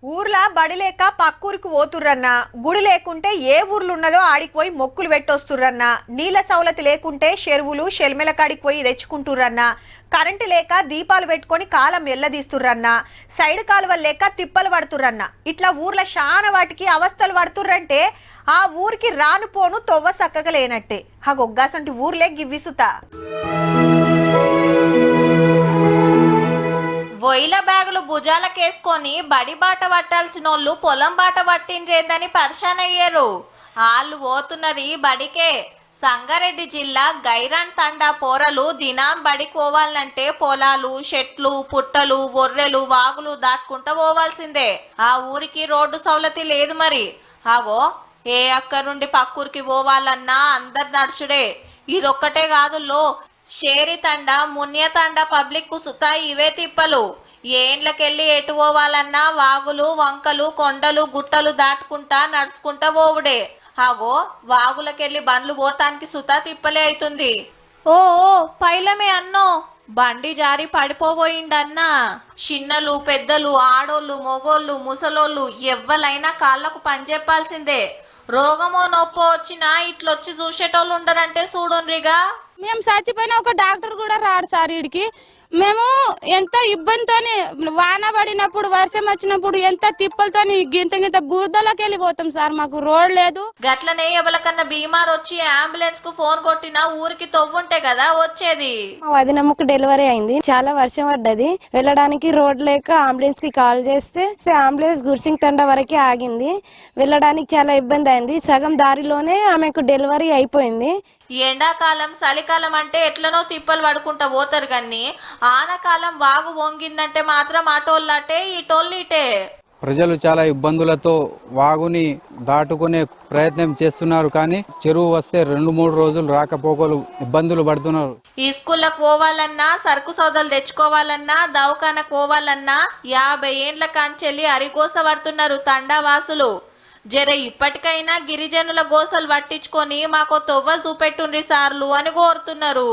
ఊర్లా బడి లేక పక్కూరికి పోతుర్రన్నా, గుడి లేకుంటే ఏ ఊర్లు ఉన్నదో ఆడికి పోయి మొక్కులు పెట్టొస్తుర్రన్నా, నీళ్ల సౌలతి లేకుంటే చెరువులు షెల్మెల కాడికి పోయి తెచ్చుకుంటుర్రన్నా, కరెంటు లేక దీపాలు పెట్టుకొని కాలం ఎల్లదీస్తుర్రన్నా, సైడ్ కాలువలు లేక తిప్పలు పడుతుర్రన్నా, ఇట్లా ఊర్ల చాలా వాటికి అవస్థలు పడుతుర్రంటే ఆ ఊరికి రాను పోను తొవ్వ సక్కగా లేనట్టే. ఆ గొగ్గాసంటి ఊర్లే గివ్విసుతా. వొయిల బ్యాగులు భుజాలకేసుకొని బడి బాట పట్టాల్సినోళ్ళు పొలం బాట పట్టిండ్రేందని పరిశాన్ అయ్యారు. ఆళ్ళు పోతున్నది బడికే. సంగారెడ్డి జిల్లా గైరాన్ తండా పోరలు దినాం బడికి పోవాలంటే పొలాలు, చెట్లు, పుట్టలు, ఒర్రెలు, వాగులు దాటుకుంటూ పోవాల్సిందే. ఆ ఊరికి రోడ్డు సౌలతి లేదు మరి. ఆగో ఏ అక్కరుండి పక్కూరికి పోవాలన్నా అందరు నడుచుడే. ఇదొక్కటే కాదుల్లో, షేరి తండ, మున్య తండ పబ్లిక్ సుతా ఇవే తిప్పలు. ఏండ్లకెళ్ళి ఎటు పోవాలన్నా వాగులు, వంకలు, కొండలు, గుట్టలు దాటుకుంటా నడుచుకుంటా పోవుడే. ఆగో వాగులకెళ్ళి బండ్లు పోతానికి సుతా తిప్పలే అవుతుంది. ఓ పైలమే అన్నో, బండి జారి పడిపోబోయిండన్నా. చిన్నలు, పెద్దలు, ఆడోళ్ళు, మొగోళ్ళు, ముసలోళ్ళు ఎవ్వలైనా కాళ్ళకు పని చెప్పాల్సిందే. రోగమో నొప్పో వచ్చినా ఇట్లొచ్చి చూసేటోళ్ళు ఉండరంటే చూడుండ్రిగా. మేము చచ్చిపోయిన ఒక డాక్టర్ కూడా రాడు సార్ వీడికి. మేము ఎంత ఇబ్బందితోని వాన పడినప్పుడు, వర్షం వచ్చినప్పుడు ఎంత తిప్పలతోని గింత బురదలోకి వెళ్ళిపోతాం సార్. మాకు రోడ్ లేదు. గట్లనే ఎవరికన్నా బీమార్ వచ్చి అంబులెన్స్ కు ఫోన్ కొట్టినా ఊరికి తవ్వుంటే కదా వచ్చేది. మా వదినమ్మకు డెలివరీ అయింది. చాలా వర్షం పడ్డది. వెళ్ళడానికి రోడ్ లేక అంబులెన్స్ కి కాల్ చేస్తే అంబులెన్స్ గుర్సింగ్ తండ వరకు ఆగింది. వెళ్ళడానికి చాలా ఇబ్బంది అయింది. సగం దారిలోనే ఆమెకు డెలివరీ అయిపోయింది. ఎండాకాలం, చలికాలం అంటే ఎట్లనో తిప్పలు పడుకుంటా పోతారు కానీ ఆనకాలం వాగు వంగిందంటే మాత్రం అటోళ్ళటే ఇటోళ్ళిటే. ప్రజలు చాలా ఇబ్బందులతో వాగుని దాటుకునే ప్రయత్నం చేస్తున్నారు. కానీ చెరువు వస్తే 2-3 రోజులు రాకపోకలు ఇబ్బందులు పడుతున్నారు. ఈ స్కూళ్ళకు పోవాలన్నా, సరుకు సౌదాలు తెచ్చుకోవాలన్నా, దవాఖానకు పోవాలన్నా 50 ఏండ్ల కాంచెల్లి అరిగోస పడుతున్నారు తండావాసులు. జర ఇప్పటికైనా గిరిజనుల గోసలు పట్టించుకొని మాకు తొవ్వ చూపెట్టుండ్రి సార్లు అని కోరుతున్నారు.